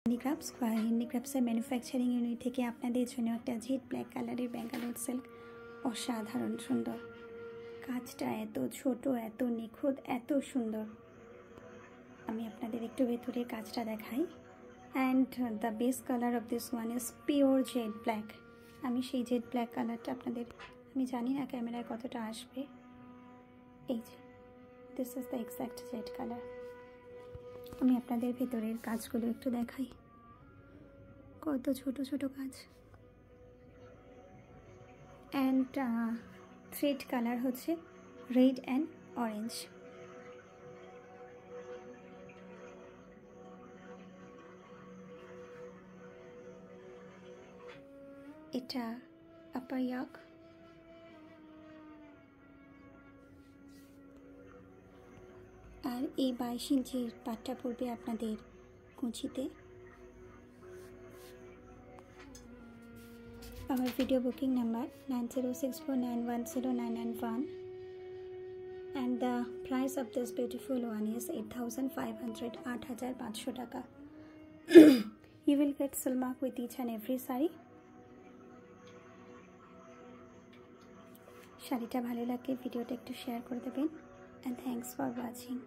হ্যান্ডিক্রাফটসের manufacturing unit থেকে আপনাদের জন্য একটা জেড ব্ল্যাক কালারের ব্যাঙ্গালোর সিল্ক, অসাধারণ সুন্দর। কাজটা এত ছোট, এত নিখুঁত, এত সুন্দর। আমি আপনাদের একটু ভেতরের কাজটা দেখাই। And the best colour of this one is pure jet black. আমি সেই জেড ব্ল্যাক কালারটা আপনাদের, আমি জানি না ক্যামেরায় কতটা আসবে, এই যে this is the exact Z colour. আমি আপনাদের ভেতরের কাজগুলো একটু দেখাই, কত ছোট ছোট কাজ। অ্যান্ড থ্রেড কালার হচ্ছে রেড অ্যান্ড অরেঞ্জ। এটা আপার ইয়াক, আর এই 22 ইঞ্চির পাটটা পড়বে আপনাদের কুঁচিতে। আমার video booking number 9064910991 and the price of this beautiful one is 8500, 8500 টাকা। You will get silk with each and every saree. শাড়িটা ভালো লাগলে ভিডিওটা একটু শেয়ার করে দেবেন, and thanks for watching.